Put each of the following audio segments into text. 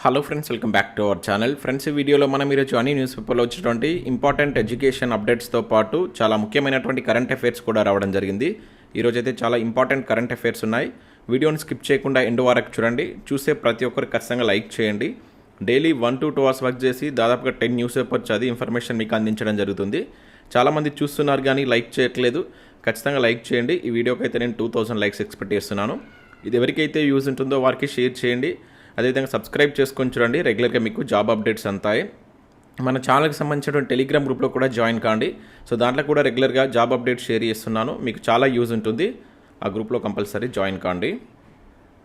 Hello friends, welcome back to our channel. Friends, ఈ వీడియోలో మనం ఈరోజు అన్ని న్యూస్ పేపర్లో వచ్చినటువంటి ఇంపార్టెంట్ ఎడ్యుకేషన్ అప్డేట్స్తో పాటు చాలా ముఖ్యమైనటువంటి కరెంట్ అఫైర్స్ కూడా రావడం జరిగింది. ఈరోజు అయితే చాలా ఇంపార్టెంట్ కరెంట్ అఫైర్స్ ఉన్నాయి. వీడియోని స్కిప్ చేయకుండా ఎండ్ వరకు చూడండి. చూసే ప్రతి ఒక్కరు ఖచ్చితంగా లైక్ చేయండి. డైలీ 1 to 2 hours వర్క్ చేసి దాదాపుగా 10 న్యూస్ పేపర్ చదివి ఇన్ఫర్మేషన్ మీకు అందించడం జరుగుతుంది. చాలామంది చూస్తున్నారు కానీ లైక్ చేయట్లేదు. ఖచ్చితంగా లైక్ చేయండి. ఈ వీడియోకి అయితే నేను 2000 లైక్స్ ఎక్స్పెక్ట్ చేస్తున్నాను. ఇది ఎవరికైతే యూజ్ ఉంటుందో వారికి షేర్ చేయండి. అదేవిధంగా సబ్స్క్రైబ్ చేసుకొని చూడండి. రెగ్యులర్గా మీకు జాబ్ అప్డేట్స్ అంతాయి. మన ఛానల్కి సంబంధించినటువంటి టెలిగ్రామ్ గ్రూప్లో కూడా జాయిన్ కాండి. సో దాంట్లో కూడా రెగ్యులర్గా జాబ్ అప్డేట్స్ షేర్ చేస్తున్నాను. మీకు చాలా యూజ్ ఉంటుంది. ఆ గ్రూప్లో కంపల్సరీ జాయిన్ కాండి.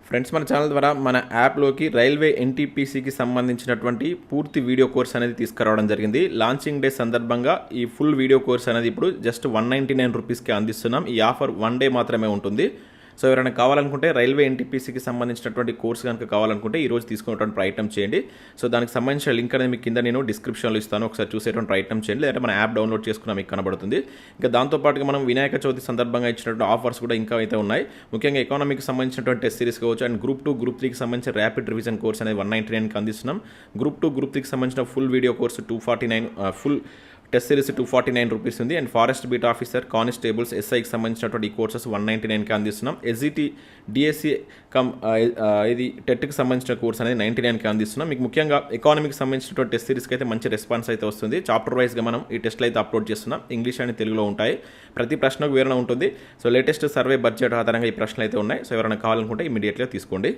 ఫ్రెండ్స్, మన ఛానల్ ద్వారా మన యాప్లోకి రైల్వే ఎన్టీపీసీకి సంబంధించినటువంటి పూర్తి వీడియో కోర్స్ అనేది తీసుకురావడం జరిగింది. లాంచింగ్ డే సందర్భంగా ఈ ఫుల్ వీడియో కోర్స్ అనేది ఇప్పుడు జస్ట్ 199 రూపీస్కి అందిస్తున్నాం. ఈ ఆఫర్ 1 డే మాత్రమే ఉంటుంది. సో ఎవరైనా కావాలనుకుంటే రైల్వే ఎన్టీపీసీకి సంబంధించినటువంటి కోర్స్ కనుక కావాలనుకుంటే ఈరోజు తీసుకునేటువంటి ప్రయత్నం చేయండి. సో దానికి సంబంధించిన లింక్ అనేది మీకు కింద నేను డిస్క్రిప్షన్లో ఇస్తాను. ఒకసారి చూసేటువంటి ప్రయత్నం చేయండి. లేదంటే మన యాప్ డౌన్లోడ్ చేసుకున్న మీకు కనబడుతుంది. ఇంకా దాంతోపాటుగా మనం వినాయక చవితి సందర్భంగా ఇచ్చినటువంటి ఆఫర్స్ కూడా ఇంకా అయితే ఉన్నాయి. ముఖ్యంగా ఎకానమీకి సంబంధించినటువంటి టెస్ట్ సిరీస్ కావచ్చు, అండ్ గ్రూప్ 2, గ్రూప్ 3కి సంబంధించిన ర్యాపిడ్ రివిజన్ కోర్స్ అనేది 199కి అందిస్తున్నాం. గ్రూప్ 2, గ్రూప్ 3కి సంబంధించిన full video course 249, full test series 249 rupees ఉంది. And forest beat officer, constables, ఎస్ఐకి సంబంధించినటువంటి ఈ కోర్సెస్ 199కి అందిస్తున్నాం. ఎస్జిటి, డిఎస్సి ఇది టెట్కి సంబంధించిన కోర్స్ అనేది 99కి అందిస్తున్నాం. మీకు ముఖ్యంగా ఎకానమీకి సంబంధించినటువంటి టెస్ట్ సిరీస్కి అయితే మంచి రెస్పాన్స్ అయితే వస్తుంది. చాప్టర్ వైజ్గా మనం ఈ టెస్ట్లు అయితే అప్లోడ్ చేస్తున్నాం. ఇంగ్లీష్ అండ్ తెలుగులో ఉంటాయి. ప్రతి ప్రశ్నకు వివరణ ఉంటుంది. సో లేటెస్ట్ సర్వే బడ్జెట్ ఆధారంగా ఈ ప్రశ్నలు అయితే ఉన్నాయి. సో ఎవరైనా కావాలనుకుంటే ఇమీడియట్గా తీసుకోండి.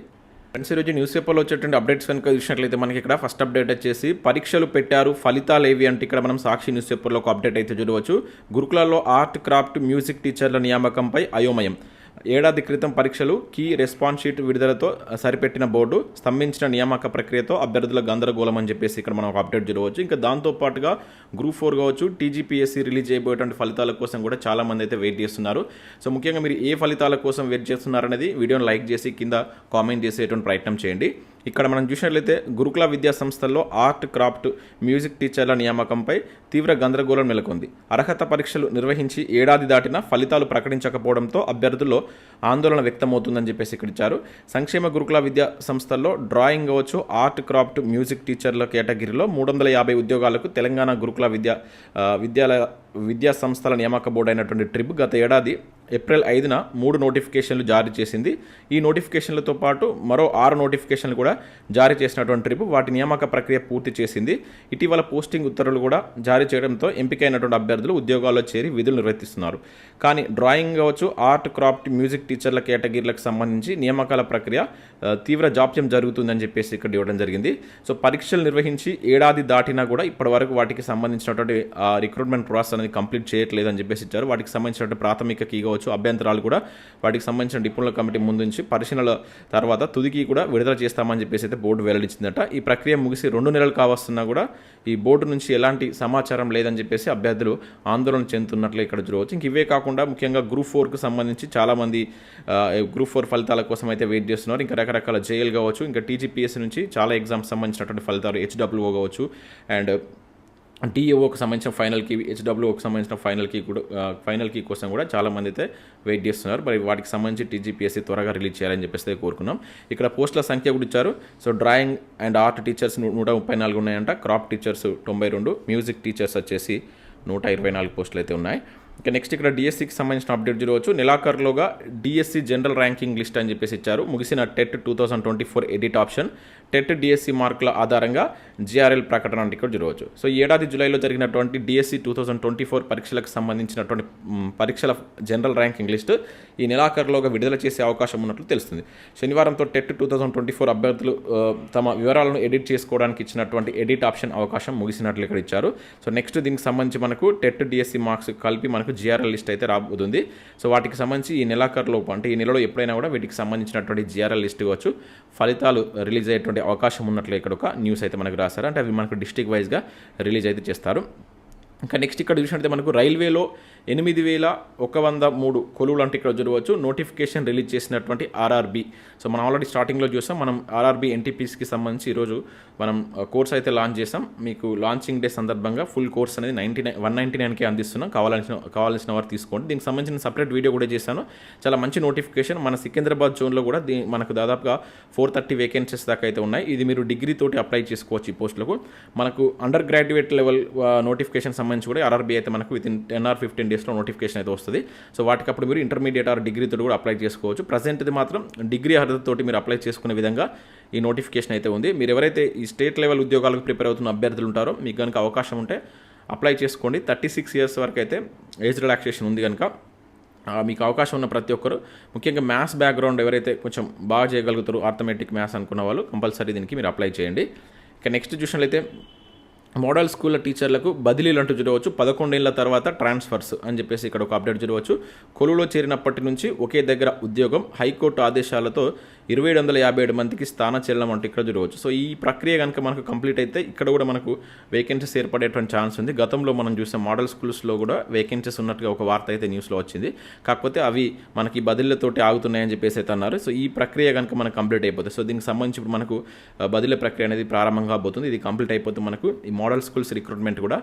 ఫ్రెండ్స్, ఈరోజు న్యూస్ పేపర్లో వచ్చేటువంటి అప్డేట్స్ కనుక చూసినట్లయితే మనకి ఇక్కడ ఫస్ట్ అప్డేట్ వచ్చేసి పరీక్షలు పెట్టారు, ఫలితాలు ఏవి అంటే ఇక్కడ మనం సాక్షి న్యూస్ పేపర్లో ఒక అప్డేట్ అయితే చూడవచ్చు. గురుకులాల్లో ఆర్ట్, క్రాఫ్ట్, మ్యూజిక్ టీచర్ల నియామకంపై అయోమయం. ఏడాది క్రితం పరీక్షలు కీ రెస్పాన్స్ షీట్ విడుదలతో సరిపెట్టిన బోర్డు స్తంభించిన నియామక ప్రక్రియతో అభ్యర్థుల గందరగోళం అని చెప్పేసి ఇక్కడ మనం ఒక అప్డేట్ చూడవచ్చు. ఇంకా దాంతోపాటుగా గ్రూప్ 4 కావచ్చు, టీజీపీఎస్సీ రిలీజ్ చేయబోయేటువంటి ఫలితాల కోసం కూడా చాలామంది అయితే వెయిట్ చేస్తున్నారు. సో ముఖ్యంగా మీరు ఏ ఫలితాల కోసం వెయిట్ చేస్తున్నారనేది వీడియోని లైక్ చేసి కింద కామెంట్ చేసేటువంటి ప్రయత్నం చేయండి. ఇక్కడ మనం చూసినట్లయితే గురుకుల విద్యా సంస్థల్లో ఆర్ట్, క్రాఫ్ట్, మ్యూజిక్ టీచర్ల నియామకంపై తీవ్ర గందరగోళం నెలకొంది. అర్హత పరీక్షలు నిర్వహించి ఏడాది దాటినా ఫలితాలు ప్రకటించకపోవడంతో అభ్యర్థుల్లో ఆందోళన వ్యక్తమవుతుందని చెప్పేసి ఇక్కడ ఇచ్చారు. సంక్షేమ గురుకుల విద్యా సంస్థల్లో డ్రాయింగ్ కావచ్చు, ఆర్ట్, క్రాఫ్ట్, మ్యూజిక్ టీచర్ల కేటగిరీలో 350 ఉద్యోగాలకు తెలంగాణ గురుకుల విద్యా సంస్థల నియామక బోర్డు అయినటువంటి ట్రిబ్ గత ఏడాది ఏప్రిల్ 5న 3 నోటిఫికేషన్లు జారీ చేసింది. ఈ నోటిఫికేషన్లతో పాటు మరో 6 నోటిఫికేషన్లు కూడా జారీ చేసినటువంటి ట్రిబ్ వాటి నియామక ప్రక్రియ పూర్తి చేసింది. ఇటీవల పోస్టింగ్ ఉత్తర్వులు కూడా జారీ చేయడంతో ఎంపికైనటువంటి అభ్యర్థులు ఉద్యోగాల్లో చేరి విధులు నిర్వర్తిస్తున్నారు. కానీ డ్రాయింగ్ కావచ్చు, ఆర్ట్, క్రాఫ్ట్, మ్యూజిక్ టీచర్ల కేటగిరీలకు సంబంధించి నియామకాల ప్రక్రియ తీవ్ర జాప్యం జరుగుతుందని చెప్పేసి ఇక్కడ ఇవ్వడం జరిగింది. సో పరీక్షలు నిర్వహించి ఏడాది దాటినా కూడా ఇప్పటివరకు వాటికి సంబంధించినటువంటి రిక్రూట్మెంట్ ప్రాసెస్ అనేది కంప్లీట్ చేయట్లేదని చెప్పేసి ఇచ్చారు. వాటికి సంబంధించినటువంటి ప్రాథమిక కీ కావచ్చు, అభ్యంతరాలు కూడా వాటికి సంబంధించిన డిప్లొమా కమిటీ ముందు నుంచి పరిశీలనల తర్వాత తుదికి కూడా విడుదల చేస్తామని చెప్పేసి అయితే బోర్డు వెల్లడించిందట. ఈ ప్రక్రియ ముగిసి 2 నెలలు కావస్తున్నా కూడా ఈ బోర్డు నుంచి ఎలాంటి సమాచారం లేదని చెప్పేసి అభ్యర్థులు ఆందోళన చెందుతున్నట్లు ఇక్కడ చూడవచ్చు. ఇంక ఇవే కాకుండా ముఖ్యంగా గ్రూప్ 4కు సంబంధించి చాలామంది గ్రూప్ 4 ఫలితాల కోసం అయితే వెయిట్ చేస్తున్నారు. ఇంకా రకరకాల జేఎల్ కావచ్చు, ఇంకా టీజీపీఎస్సీ నుంచి చాలా ఎగ్జామ్స్ సంబంధించినటువంటి ఫలితాలు, హెచ్డబ్ల్యూఓ కావచ్చు, అండ్ టీఏఓకి సంబంధించిన ఫైనల్ కీ, హెచ్డబ్ల్యూఓకి సంబంధించిన ఫైనల్ కీ కోసం కూడా చాలామంది అయితే వెయిట్ చేస్తున్నారు. మరి వాటికి సంబంధించి టీజీపీఎస్సీ త్వరగా రిలీజ్ చేయాలని చెప్పేసి కోరుకున్నాం. ఇక్కడ పోస్టుల సంఖ్య కూడా ఇచ్చారు. So drawing and art teachers 134 ఉన్నాయంట, క్రాఫ్ట్ టీచర్స్ 92, మ్యూజిక్ టీచర్స్ వచ్చేసి 124 పోస్టులు అయితే ఉన్నాయి. ఇంకా నెక్స్ట్ ఇక్కడ డిఎస్సికి సంబంధించిన అప్డేట్ చూడవచ్చు. నెలాఖరులోగా డిఎస్సి జనరల్ ర్యాంకింగ్ లిస్ట్ అని చెప్పేసి ఇచ్చారు. ముగిసిన TET 2024 edit option, TET DSC మార్కుల ఆధారంగా జిఆర్ఎల్ ప్రకటన అంటే ఇక్కడ చూడవచ్చు. సో ఈ ఏడాది జూలైలో జరిగినటువంటి డిఎస్సి 2024 పరీక్షలకు సంబంధించినటువంటి పరీక్షల జనరల్ ర్యాంకింగ్ లిస్ట్ ఈ నెలాఖరులోగా విడుదల చేసే అవకాశం ఉన్నట్లు తెలుస్తుంది. శనివారంతో టెట్ 2024 అభ్యర్థులు తమ వివరాలను ఎడిట్ చేసుకోవడానికి ఇచ్చినటువంటి ఎడిట్ ఆప్షన్ అవకాశం ముగిసినట్లు ఇక్కడ ఇచ్చారు. సో నెక్స్ట్ దీనికి సంబంధించి మనకు టెట్ డిఎస్సి మార్క్స్ కలిపి మనకు జిఆర్ఎల్ లిస్ట్ అయితే రాబోతుంది. సో వాటికి సంబంధించి ఈ నెలాఖరులోపు అంటే ఈ నెలలో ఎప్పుడైనా కూడా వీటికి సంబంధించినటువంటి జిఆర్ఎల్ లిస్ట్ కావచ్చు, ఫలితాలు రిలీజ్ అయ్యేటువంటి అవకాశం ఉన్నట్లు ఇక్కడ ఒక న్యూస్ అయితే మనకు రాశారు. అంటే అవి మనకు డిస్ట్రిక్ట్ వైజ్గా రిలీజ్ అయితే చేస్తారు. ఇంకా నెక్స్ట్ ఇక్కడ చూసినట్లయితే మనకు రైల్వేలో 8103 కొలువులు అంటే ఇక్కడ చూడవచ్చు. నోటిఫికేషన్ రిలీజ్ చేసినటువంటి ఆర్ఆర్బీ. సో మనం ఆల్రెడీ స్టార్టింగ్లో చూసాం. మనం ఆర్ఆర్బీ ఎన్టీపీసీకి సంబంధించి ఈరోజు మనం కోర్స్ అయితే లాంచ్ చేసాం. మీకు లాంచింగ్ డే సందర్భంగా ఫుల్ కోర్స్ అనేది 199కే అందిస్తున్నాం. కావాల్సిన వారు తీసుకోండి. దీనికి సంబంధించిన సపరేట్ వీడియో కూడా చేశాను. చాలా మంచి నోటిఫికేషన్. మన సికింద్రాబాద్ జోన్లో కూడా మనకు దాదాపుగా 430 వేకెన్సీస్ దాకా అయితే ఉన్నాయి. ఇది మీరు డిగ్రీ తోటి అప్లై చేసుకోవచ్చు ఈ పోస్టులకు. మనకు అండర్ గ్రాడ్యుయేట్ లెవెల్ నోటిఫికేషన్ సంబంధించి కూడా ఆర్ఆర్బీ అయితే మనకు వితిన్ 10 or 15 డేస్లో నోటిఫికేషన్ అయితే వస్తుంది. సో వాటికప్పుడు మీరు ఇంటర్మీడియట్ ఆర్ డిగ్రీ తోటి కూడా అప్లై చేసుకోవచ్చు. ప్రజెంట్ ఇది మాత్రం డిగ్రీ అర్హతతోటి మీరు అప్లై చేసుకునే విధంగా ఈ నోటిఫికేషన్ అయితే ఉంది. మీరు ఎవరైతే ఈ స్టేట్ లెవెల్ ఉద్యోగాలకు ప్రిపేర్ అవుతున్న అభ్యర్థులు ఉంటారో మీకు కనుక అవకాశం ఉంటే అప్లై చేసుకోండి. 36 years వరకు అయితే ఏజ్ రిలాక్సేషన్ ఉంది కనుక మీకు అవకాశం ఉన్న ప్రతి ఒక్కరు, ముఖ్యంగా మ్యాథ్స్ బ్యాక్గ్రౌండ్ ఎవరైతే కొంచెం బాగా చేయగలుగుతారో, ఆర్థమెటిక్ మ్యాథ్స్ అనుకున్న వాళ్ళు కంపల్సరీ దీనికి మీరు అప్లై చేయండి. ఇక నెక్స్ట్ చూసినట్లయితే మోడల్ స్కూళ్ళ టీచర్లకు బదిలీలు అంటూ చూడవచ్చు. 11 ఏళ్ల తర్వాత ట్రాన్స్ఫర్స్ అని చెప్పేసి ఇక్కడ ఒక అప్డేట్ చూడవచ్చు. కొలువులో చేరినప్పటి నుంచి ఒకే దగ్గర ఉద్యోగం, హైకోర్టు ఆదేశాలతో 2757 మందికి స్థానచలనం అంటూ ఇక్కడ చూడవచ్చు. సో ఈ ప్రక్రియ కనుక మనకు కంప్లీట్ అయితే ఇక్కడ కూడా మనకు వేకెన్సీస్ ఏర్పడేటువంటి ఛాన్స్ ఉంది. గతంలో మనం చూసాం మోడల్ స్కూల్స్లో కూడా వేకెన్సీస్ ఉన్నట్టుగా ఒక వార్త అయితే న్యూస్లో వచ్చింది. కాకపోతే అవి మనకి బదిలీలతోటి ఆగుతున్నాయని చెప్పేసి అయితే అన్నారు. సో ఈ ప్రక్రియ కనుక మనకు కంప్లీట్ అయిపోతుంది. సో దీనికి సంబంధించి ఇప్పుడు మనకు బదిలీ ప్రక్రియ అనేది ప్రారంభం కాబోతుంది. ఇది కంప్లీట్ అయిపోతే మనకు ఈ మోడల్ స్కూల్స్ రిక్రూట్మెంట్ కూడా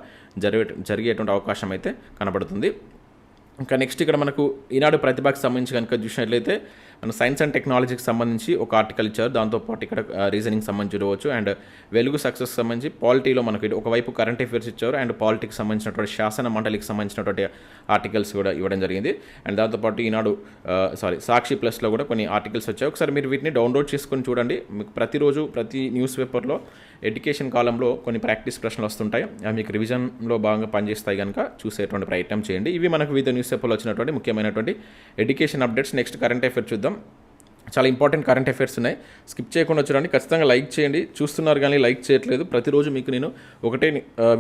జరిగేటువంటి అవకాశం అయితే కనబడుతుంది. ఇంకా నెక్స్ట్ ఇక్కడ మనకు ఈనాడు ప్రతిభకు సంబంధించి కనుక చూసినట్లయితే మన సైన్స్ అండ్ టెక్నాలజీకి సంబంధించి ఒక ఆర్టికల్ ఇచ్చారు. దాంతోపాటు ఇక్కడ రీజనింగ్ సంబంధించి చూడవచ్చు. అండ్ వెలుగు సక్సెస్ సంబంధించి పాలిటీలో మనకు ఒకవైపు కరెంట్ అఫైర్స్ ఇచ్చారు. అండ్ పాలిటిక్స్ సంబంధించినటువంటి శాసన మండలికి సంబంధించినటువంటి ఆర్టికల్స్ కూడా ఇవ్వడం జరిగింది. అండ్ దాంతోపాటు ఈనాడు సాక్షి ప్లస్లో కూడా కొన్ని ఆర్టికల్స్ వచ్చాయి. ఒకసారి మీరు వీటిని డౌన్లోడ్ చేసుకొని చూడండి. మీకు ప్రతిరోజు ప్రతి న్యూస్ పేపర్లో ఎడ్యుకేషన్ కాలంలో కొన్ని ప్రాక్టీస్ ప్రశ్నలు వస్తుంటాయి. అవి మీకు రివిజన్లో బాగా పనిచేస్తాయి కనుక చూసేటువంటి ప్రయత్నం చేయండి. ఇవి మనకు వివిధ న్యూస్ పేపర్లో వచ్చినటువంటి ముఖ్యమైనటువంటి education updates. Next current affairs చూద్దాం. చాలా ఇంపార్టెంట్ కరెంట్ అఫైర్స్ ఉన్నాయి. స్కిప్ చేయకుండా చూడండి. ఖచ్చితంగా లైక్ చేయండి. చూస్తున్నారు కానీ లైక్ చేయట్లేదు. ప్రతిరోజు మీకు నేను ఒకటే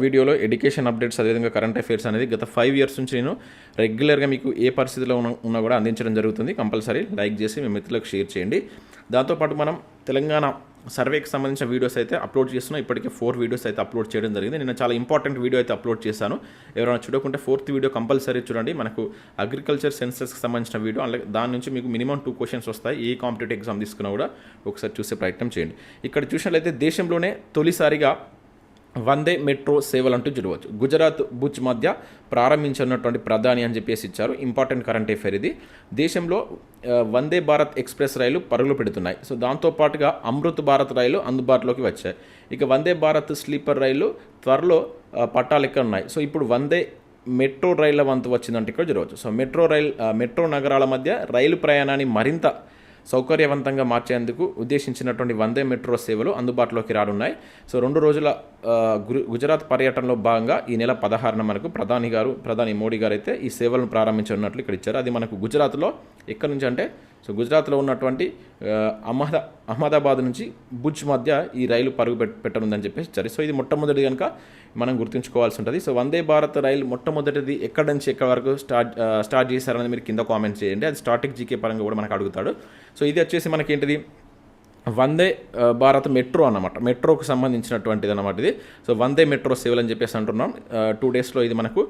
వీడియోలో ఎడ్యుకేషన్ అప్డేట్స్ అదేవిధంగా కరెంట్ అఫైర్స్ అనేది గత 5 years నుంచి నేను రెగ్యులర్గా మీకు ఏ పరిస్థితిలో ఉన్నా కూడా అందించడం జరుగుతుంది. కంపల్సరీ లైక్ చేసి మీ మిత్రులకు షేర్ చేయండి. దాంతోపాటు మనం తెలంగాణ సర్వేకి సంబంధించిన వీడియోస్ అయితే అప్లోడ్ చేస్తున్నాం. ఇప్పటికే 4 వీడియోస్ అయితే అప్లోడ్ చేయడం జరిగింది. నేను చాలా ఇంపార్టెంట్ వీడియో అయితే అప్లోడ్ చేశాను. ఎవరైనా చూడకుంటే 4th వీడియో కంపల్సరీ చూడండి. మనకు అగ్రికల్చర్ సెన్సెస్కి సంబంధించిన వీడియో, అలాగే దాని నుంచి మీకు మినిమం 2 questions వస్తాయి. ఏ కాంపిటేటివ్ ఎగ్జామ్ తీసుకున్నా కూడా ఒకసారి చూసే ప్రయత్నం చేయండి. ఇక్కడ చూసినట్లయితే దేశంలోనే తొలిసారిగా వందే మెట్రో సేవలు అంటూ చూడవచ్చు. గుజరాత్ భుజ్ మధ్య ప్రారంభించినటువంటి ప్రధాని అని చెప్పేసి ఇచ్చారు. ఇంపార్టెంట్ కరెంట్ అఫైర్ ఇది. దేశంలో వందే భారత్ ఎక్స్ప్రెస్ రైలు పరుగులు పెడుతున్నాయి. సో దాంతోపాటుగా అమృత్ భారత్ రైలు అందుబాటులోకి వచ్చాయి. ఇక వందే భారత్ స్లీపర్ రైలు త్వరలో పట్టాలు ఎక్కడ ఉన్నాయి. సో ఇప్పుడు వందే మెట్రో రైళ్ల వంతు వచ్చిందంటే ఇక్కడ చూడవచ్చు. సో మెట్రో నగరాల మధ్య రైలు ప్రయాణాన్ని మరింత సౌకర్యవంతంగా మార్చేందుకు ఉద్దేశించినటువంటి వందే మెట్రో సేవలు అందుబాటులోకి రానున్నాయి. సో 2 రోజుల గుజరాత్ పర్యటనలో భాగంగా ఈ నెల 16న మనకు ప్రధాని మోడీ గారు అయితే ఈ సేవలను ప్రారంభించనున్నట్లు ఇక్కడ ఇచ్చారు. అది మనకు గుజరాత్లో ఎక్కడి నుంచి అంటే సో గుజరాత్లో ఉన్నటువంటి అహ్మదాబాద్ నుంచి భుజ్ మధ్య ఈ రైలు పరుగు పెట్టనుందని చెప్పేసి ఇచ్చారు. సో ఇది మొట్టమొదటి కనుక మనం గుర్తుంచుకోవాల్సి ఉంటుంది. సో వందే భారత్ రైలు మొట్టమొదటిది ఎక్కడి నుంచి ఎక్కడి వరకు స్టార్ట్ చేశారని మీరు కింద కామెంట్ చేయండి. అది స్టాటిక్ జీకే పరంగా కూడా మనకు అడుగుతాడు. సో ఇది వచ్చేసి మనకేంటిది వందే భారత్ మెట్రో అన్నమాట. మెట్రోకు సంబంధించినటువంటిది అన్నమాట ఇది. సో వందే మెట్రో సేవలు అని చెప్పేసి అంటున్నాం. 2 daysలో ఇది మనకు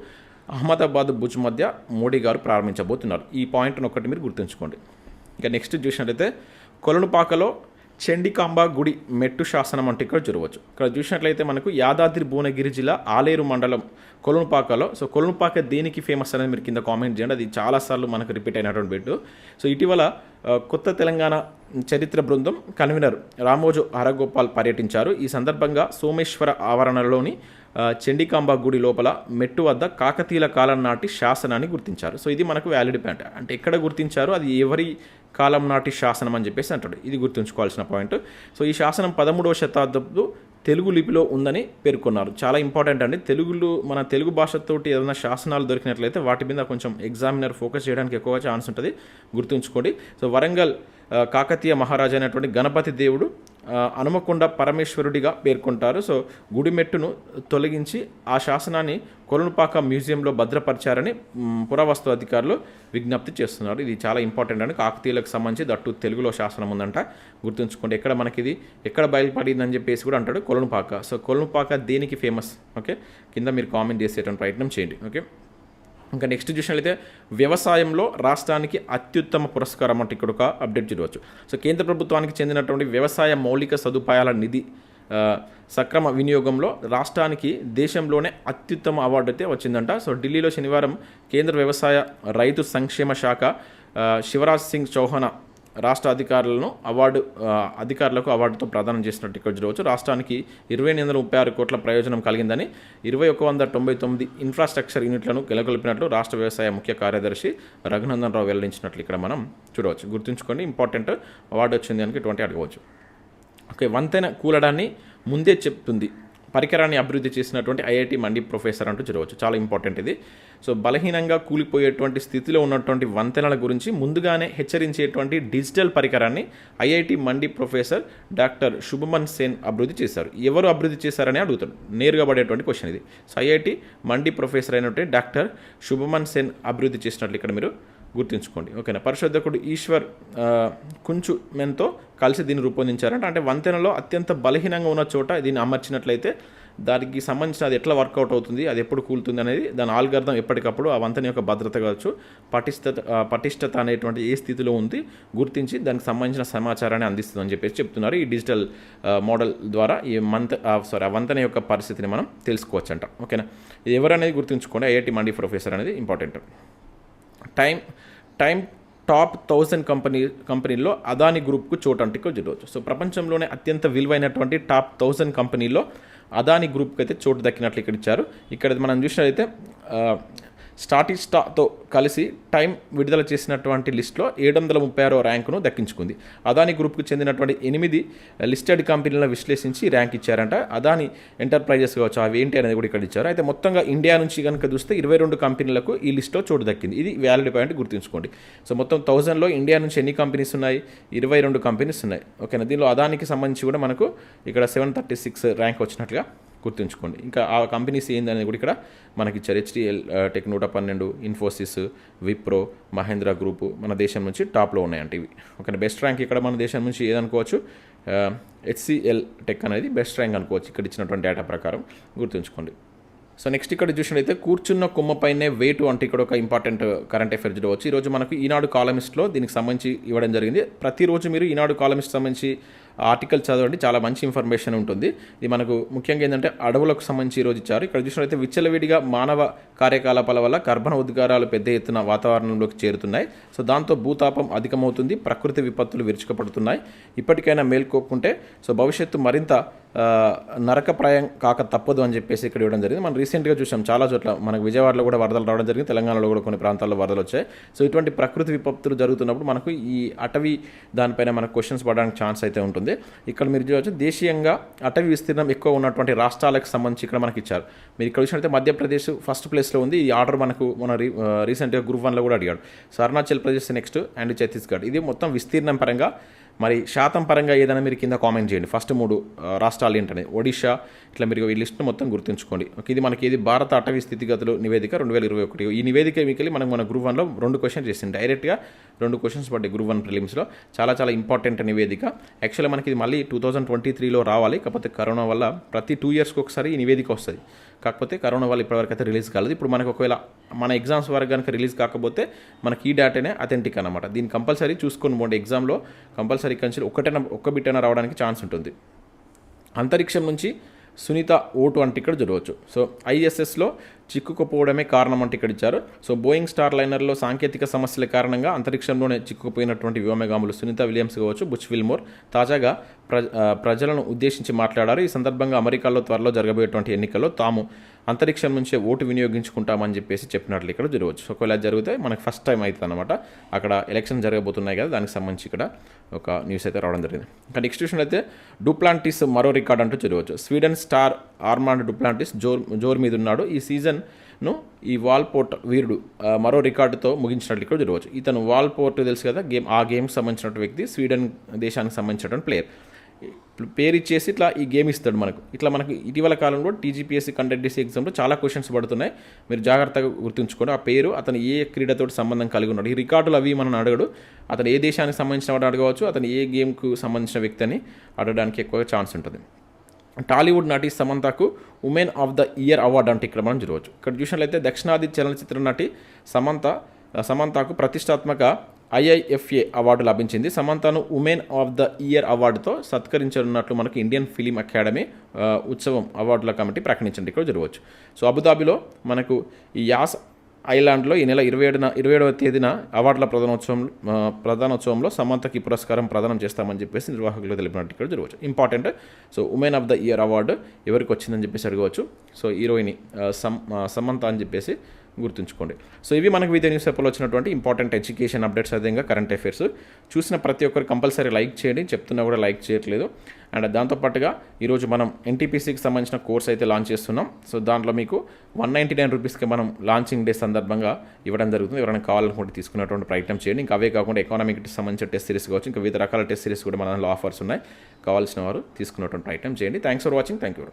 అహ్మదాబాద్ భుజ్ మధ్య మోడీ గారు ప్రారంభించబోతున్నారు. ఈ పాయింట్ను ఒకటి మీరు గుర్తుంచుకోండి. ఇక నెక్స్ట్ చూసినట్లయితే కొలనుపాకలో చండికాంబ గుడి మెట్టు శాసనం అంటే ఇక్కడ చూడవచ్చు. ఇక్కడ చూసినట్లయితే మనకు యాదాద్రి భువనగిరి జిల్లా ఆలేరు మండలం కొలనుపాకలో. సో కొలనుపాక దేనికి ఫేమస్ అనేది మీరు కింద కామెంట్ చేయండి. అది చాలాసార్లు మనకు రిపీట్ అయినటువంటి బిట్టు. సో ఇటీవల కొత్త తెలంగాణ చరిత్ర బృందం కన్వీనర్ రామోజు హరగోపాల్ పర్యటించారు. ఈ సందర్భంగా సోమేశ్వర ఆవరణలోని చండికాంబ గుడి లోపల మెట్టు వద్ద కాకతీయుల కాలం నాటి శాసనాన్ని గుర్తించారు. సో ఇది మనకు వ్యాలిడ్ పాయింట్. అంటే ఎక్కడ గుర్తించారు, అది ఎవరి కాలం నాటి శాసనం అని చెప్పేసి అంటాడు. ఇది గుర్తుంచుకోవాల్సిన పాయింట్. సో ఈ శాసనం 13వ శతాబ్దంలో తెలుగు లిపిలో ఉందని పేర్కొన్నారు. చాలా ఇంపార్టెంట్ అండి. మన తెలుగు భాషతోటి ఏదైనా శాసనాలు దొరికినట్లయితే వాటి మీద కొంచెం ఎగ్జామినర్ ఫోకస్ చేయడానికి ఎక్కువగా ఛాన్స్ ఉంటుంది. గుర్తుంచుకోండి. సో వరంగల్ కాకతీయ మహారాజా అయినటువంటి గణపతి దేవుడు హనుమకొండ పరమేశ్వరుడిగా పేర్కొంటారు. సో గుడిమెట్టును తొలగించి ఆ శాసనాన్ని కొలనుపాక మ్యూజియంలో భద్రపరిచారని పురావస్తు అధికారులు విజ్ఞప్తి చేస్తున్నారు. ఇది చాలా ఇంపార్టెంట్ అండి. కాకతీయులకు సంబంధించి దట్టు తెలుగులో శాసనం ఉందంట. గుర్తుంచుకోండి. ఎక్కడ మనకి ఇది ఎక్కడ బయలుపడిందని చెప్పేసి కూడా అంటాడు కొలనుపాక. సో కొలనుపాక దేనికి ఫేమస్? ఓకే, కింద మీరు కామెంట్ చేసేటువంటి ప్రయత్నం చేయండి. ఓకే, ఇంకా నెక్స్ట్ చూసినట్లయితే వ్యవసాయంలో రాష్ట్రానికి అత్యుత్తమ పురస్కారం అంటే ఇక్కడ ఒక అప్డేట్ చూడవచ్చు. సో కేంద్ర ప్రభుత్వానికి చెందినటువంటి వ్యవసాయ మౌలిక సదుపాయాల నిధి సక్రమ వినియోగంలో రాష్ట్రానికి దేశంలోనే అత్యుత్తమ అవార్డు అయితే వచ్చిందంట. సో ఢిల్లీలో శనివారం కేంద్ర వ్యవసాయ రైతు సంక్షేమ శాఖ శివరాజ్ సింగ్ చౌహాన్ రాష్ట్ర అధికారులకు అవార్డుతో ప్రదానం చేసినట్టు ఇక్కడ చూడవచ్చు. రాష్ట్రానికి 2,836 కోట్ల ప్రయోజనం కలిగిందని 2,199 ఇన్ఫ్రాస్ట్రక్చర్ యూనిట్లను నెలకొల్పినట్లు రాష్ట్ర వ్యవసాయ ముఖ్య కార్యదర్శి రఘునందన్ రావు వెల్లడించినట్లు ఇక్కడ మనం చూడవచ్చు. గుర్తుంచుకోండి, ఇంపార్టెంట్ అవార్డు వచ్చింది అని ఇటువంటి అడగవచ్చు. ఓకే, వంతెన కూలడాన్ని ముందే చెప్తుంది పరికరాన్ని అభివృద్ధి చేసినటువంటి ఐఐటి మండి ప్రొఫెసర్ అంటూ చూడవచ్చు. చాలా ఇంపార్టెంట్ ఇది. సో బలహీనంగా కూలిపోయేటువంటి స్థితిలో ఉన్నటువంటి వంతెనల గురించి ముందుగానే హెచ్చరించేటువంటి డిజిటల్ పరికరాన్ని ఐఐటి మండి ప్రొఫెసర్ డాక్టర్ శుభమన్ సేన్ అభివృద్ధి చేశారు. ఎవరు అభివృద్ధి చేశారని అడుగుతాడు, నేరుగా పడేటువంటి క్వశ్చన్ ఇది. సో ఐఐటి మండి ప్రొఫెసర్ అయినటువంటి డాక్టర్ శుభమన్ సేన్ అభివృద్ధి చేసినట్లు ఇక్కడ మీరు గుర్తుంచుకోండి. ఓకేనా. పరిశోధకుడు ఈశ్వర్ కుంచుమెన్తో కలిసి దీన్ని రూపొందించారంట. అంటే వంతెనలో అత్యంత బలహీనంగా ఉన్న చోట దీన్ని అమర్చినట్లయితే దానికి సంబంధించిన అది ఎట్లా వర్కౌట్ అవుతుంది, అది ఎప్పుడు కూలుతుంది అనేది దాని ఆల్గారిథం ఎప్పటికప్పుడు ఆ వంతెన యొక్క భద్రత కావచ్చు, పటిష్టత అనేటువంటి ఏ స్థితిలో ఉంది గుర్తించి దానికి సంబంధించిన సమాచారాన్ని అందిస్తుందని చెప్పేసి చెప్తున్నారు. ఈ డిజిటల్ మోడల్ ద్వారా ఈ ఆ వంతెన యొక్క పరిస్థితిని మనం తెలుసుకోవచ్చంట. ఓకేనా. ఇది ఎవరనేది గుర్తుంచుకోండి. ఐఐటి మండి ప్రొఫెసర్ అనేది ఇంపార్టెంట్. టైమ్ టాప్ 1000 కంపెనీల్లో అదాని గ్రూప్కు చోటు అంటే చూడవచ్చు. సో ప్రపంచంలోనే అత్యంత విలువైనటువంటి టాప్ 1000 కంపెనీల్లో అదాని గ్రూప్కి అయితే చోటు దక్కినట్లు ఇక్కడ ఇచ్చారు. ఇక్కడ మనం చూసినట్లయితే స్టాటిస్టాతో కలిసి టైం విడుదల చేసినటువంటి లిస్టులో 736వ ర్యాంకును దక్కించుకుంది. అదాని గ్రూప్కు చెందినటువంటి 8 లిస్టెడ్ కంపెనీలను విశ్లేషించి ర్యాంక్ ఇచ్చారంట. అదాని ఎంటర్ప్రైజెస్ కావచ్చు, అవి ఏంటి అనేది కూడా ఇక్కడ ఇచ్చారు. అయితే మొత్తంగా ఇండియా నుంచి కనుక చూస్తే 22 కంపెనీలకు ఈ లిస్టులో చోటు దక్కింది. ఇది వ్యాలిడ్ పాయింట్ గుర్తుంచుకోండి. సో మొత్తం 1000లో ఇండియా నుంచి ఎన్ని కంపెనీస్ ఉన్నాయి? 22 కంపెనీస్ ఉన్నాయి. ఓకేనా. దీనిలో అదానికి సంబంధించి కూడా మనకు ఇక్కడ 736 ర్యాంక్ వచ్చినట్లుగా గుర్తుంచుకోండి. ఇంకా ఆ కంపెనీస్ ఏందనేది కూడా ఇక్కడ మనకి ఇచ్చారు. HCL tech 112, Infosys, Wipro, Mahindra group మన దేశం నుంచి టాప్లో ఉన్నాయంటే ఇవి. ఓకే, బెస్ట్ ర్యాంక్ ఇక్కడ మన దేశం నుంచి ఏదనుకోవచ్చు, హెచ్సిఎల్ టెక్ అనేది బెస్ట్ ర్యాంక్ అనుకోవచ్చు ఇక్కడ ఇచ్చినటువంటి డేటా ప్రకారం. గుర్తుంచుకోండి. సో నెక్స్ట్ ఇక్కడ చూసినట్లయితే కూర్చున్న కొమ్మపైనే వేటు అంటే ఇక్కడ ఒక ఇంపార్టెంట్ కరెంట్ అఫైర్స్ చూడవచ్చు. ఈరోజు మనకు ఈనాడు కాలమిస్ట్లో దీనికి సంబంధించి ఇవ్వడం జరిగింది. ప్రతిరోజు మీరు ఈనాడు కాలమిస్ట్ సంబంధించి ఆర్టికల్ చదవండి, చాలా మంచి ఇన్ఫర్మేషన్ ఉంటుంది. ఇది మనకు ముఖ్యంగా ఏంటంటే అడవులకు సంబంధించి ఈరోజు ఇచ్చారు. ఇక్కడ చూసినట్లయితే విచ్చలవిడిగా మానవ కార్యకలాపాల వల్ల కర్బన ఉద్గారాలు పెద్ద ఎత్తున వాతావరణంలోకి చేరుతున్నాయి. సో దాంతో భూతాపం అధికమవుతుంది, ప్రకృతి విపత్తులు విరుచుకుపడుతున్నాయి. ఇప్పటికైనా మేల్కోకుంటే సో భవిష్యత్తు మరింత నరకప్రాయం కాక తప్పదు అని చెప్పేసి ఇక్కడ ఇవ్వడం జరిగింది. మనం రీసెంట్గా చూసాం చాలా చోట్ల, మనకు విజయవాడలో కూడా వరదలు రావడం జరిగింది, తెలంగాణలో కూడా కొన్ని ప్రాంతాల్లో వరదలు వచ్చాయి. సో ఇటువంటి ప్రకృతి విపత్తులు జరుగుతున్నప్పుడు మనకు ఈ అటవీ దానిపైన మనకు క్వశ్చన్స్ పడడానికి ఛాన్స్ అయితే ఉంటుంది. ఇక్కడ మీరు చూడవచ్చు దేశీయంగా అటవీ విస్తీర్ణం ఎక్కువ ఉన్నటువంటి రాష్ట్రాలకు సంబంధించి ఇక్కడ మనకి ఇచ్చారు. మీరు ఇక్కడ చూసినట్లయితే మధ్యప్రదేశ్ ఫస్ట్ ప్లేస్లో ఉంది. ఈ ఆర్డర్ మనకు మన రీసెంట్గా గ్రూప్ 1లో కూడా అడిగాడు. So Arunachal Pradesh next and Chhattisgarh. ఇది మొత్తం విస్తీర్ణం పరంగా మరి శాతం పరంగా ఏదైనా మీరు కింద కామెంట్ చేయండి. ఫస్ట్ 3 రాష్ట్రాలు ఏంటనే ఒడిషా, ఇట్లా మీరు ఈ లిస్ట్ను మొత్తం గుర్తుంచుకోండి. ఇది మనకి ఇది భారత అటవీ స్థితిగతులు నివేదిక 2021. ఈ నివేదిక మీకు మన గ్రూప్ 1లో 2 క్వశ్చన్స్ చేసింది. డైరెక్ట్గా 2 క్వశ్చన్స్ పడ్డాయి గ్రూప్ 1 ప్రిలిమ్స్లో. చాలా చాలా ఇంపార్టెంట్ నివేదిక. యాక్చువల్గా మనకి ఇది మళ్ళీ 2023లో రావాలి, కాకపోతే కరోనా వల్ల ప్రతి 2 ఇయర్స్కి ఒకసారి ఈ నివేదిక వస్తుంది. కాకపోతే కరోనా వల్ల ఇప్పటివరకు అయితే రిలీజ్ కాలేదు. ఇప్పుడు మనకు ఒకవేళ మన ఎగ్జామ్స్ వరకు కనుక రిలీజ్ కాకపోతే మనకి ఈ డేటానే అథెంటిక్ అనమాట. దీన్ని కంపల్సరీ చూసుకొని పోండి. ఎగ్జామ్లో కంపల్సరీ కంచెలు ఒక్క బిట్టైనా రావడానికి ఛాన్స్ ఉంటుంది. అంతరిక్షం నుంచి సునీత ఓటు అంటే ఇక్కడ చూడవచ్చు. సో ఐఎస్ఎస్లో చిక్కుకుపోవడమే కారణం అంటే ఇక్కడ ఇచ్చారు. సో బోయింగ్ స్టార్ లైనర్లో సాంకేతిక సమస్యల కారణంగా అంతరిక్షంలోనే చిక్కుకుపోయినటువంటి వ్యోమగాములు సునీత విలియమ్స్ కావచ్చు, బుచ్ విల్మోర్ తాజాగా ప్రజలను ఉద్దేశించి మాట్లాడారు. ఈ సందర్భంగా అమెరికాలో త్వరలో జరగబోయేటువంటి ఎన్నికల్లో తాము అంతరిక్షం నుంచే ఓటు వినియోగించుకుంటామని చెప్పేసి చెప్పినట్లు ఇక్కడ జరగవచ్చు. ఒకవేళ జరిగితే మనకు ఫస్ట్ టైం అవుతుంది అనమాట. అక్కడ ఎలక్షన్ జరగబోతున్నాయి కదా, దానికి సంబంధించి ఇక్కడ ఒక న్యూస్ అయితే రావడం జరిగింది. ఇంకా నెక్స్ట్ విషయం అయితే డూప్లాంటిస్ మరో రికార్డ్ అంటూ జరగవచ్చు. స్వీడన్ స్టార్ ఆర్మాండ్ డూప్లాంటిస్ జోరు మీద ఉన్నాడు. ఈ సీజన్ను ఈ వాల్పోర్ట్ వీరుడు మరో రికార్డుతో ముగించినట్లు ఇక్కడ జరగవచ్చు. ఇతను వాల్పోర్ట్ తెలుసు కదా, ఆ గేమ్కి సంబంధించిన వ్యక్తి, స్వీడన్ దేశానికి సంబంధించినటువంటి ప్లేయర్. పేరు ఇచ్చేసి ఇట్లా ఈ గేమ్ ఇస్తాడు మనకు. ఇట్లా మనకు ఇటీవల కాలంలో టీజీపీఎస్సీ కండక్ట్ చేసే ఎగ్జామ్లో చాలా క్వశ్చన్స్ పడుతున్నాయి. మీరు జాగ్రత్తగా గుర్తుంచుకోండి. ఆ పేరు, అతను ఏ క్రీడతో సంబంధం కలిగి ఉన్నాడు, ఈ రికార్డులు అవి మనం అడగడు. అతను ఏ దేశానికి సంబంధించిన వాడు అడగవచ్చు, అతను ఏ గేమ్కు సంబంధించిన వ్యక్తి అని అడగడానికి ఎక్కువగా ఛాన్స్ ఉంటుంది. టాలీవుడ్ నటి సమంతకు women of the year award అంటే ఇక్కడ మనం చూడవచ్చు. ఇక్కడ చూసినట్లయితే దక్షిణాది చలనచిత్ర నటి సమంతకు ప్రతిష్టాత్మక IIFA అవార్డు లభించింది. సమంతను ఉమెన్ ఆఫ్ ద ఇయర్ అవార్డుతో సత్కరించనున్నట్లు మనకు ఇండియన్ ఫిలిం అకాడమీ ఉత్సవం అవార్డుల కమిటీ ప్రకటించింది. ఇక్కడ చూడవచ్చు. సో అబుదాబిలో మనకు ఈ యాస్ ఐలాండ్లో ఈ నెల 27వ తేదీన అవార్డుల ప్రధానోత్సవంలో సమంతకి పురస్కారం ప్రదానం చేస్తామని చెప్పేసి నిర్వాహకులు తెలిపినట్టు ఇక్కడ చూడవచ్చు. Important. So women of the year award ఎవరికి వచ్చిందని చెప్పేసి అడగవచ్చు. సో హీరోయిన్ సమంత అని చెప్పేసి గుర్తుంచుకోండి. సో ఇవి మనకు వివిధ న్యూస్ పేపర్లో వచ్చినటువంటి ఇంపార్టెంట్ ఎడ్యుకేషన్ అప్డేట్స్, అదేవిధంగా కరెంట్ అఫైర్స్. చూసిన ప్రతి ఒక్కరు కంపల్సరీ లైక్ చేయండి, చెప్తున్నా కూడా లైక్ చేయట్లేదు. అండ్ దాంతోపాటుగా ఈరోజు మనం NTPCకి సంబంధించిన కోర్స్ అయితే లాంచ్ చేస్తున్నాం. సో దాంట్లో మీకు 199 రూపీస్కి మనం లాంచింగ్ డే సందర్భంగా ఇవ్వడం జరుగుతుంది. ఎవరైనా కావాలనుకుంటే తీసుకునేటువంటి ప్రయత్నం చేయండి. ఇంకా అవే కాకుండా ఎకానమిక్కి సంబంధించిన టెస్ట్ సిరీస్ కావచ్చు, ఇంకా వివిధ రకాల టెస్ట్ సిరీస్ కూడా మన ఆఫర్స్ ఉన్నాయి. కావాల్సిన వారు తీసుకునేటువంటి ప్రయత్నం చేయండి. Thanks for watching. Thank you.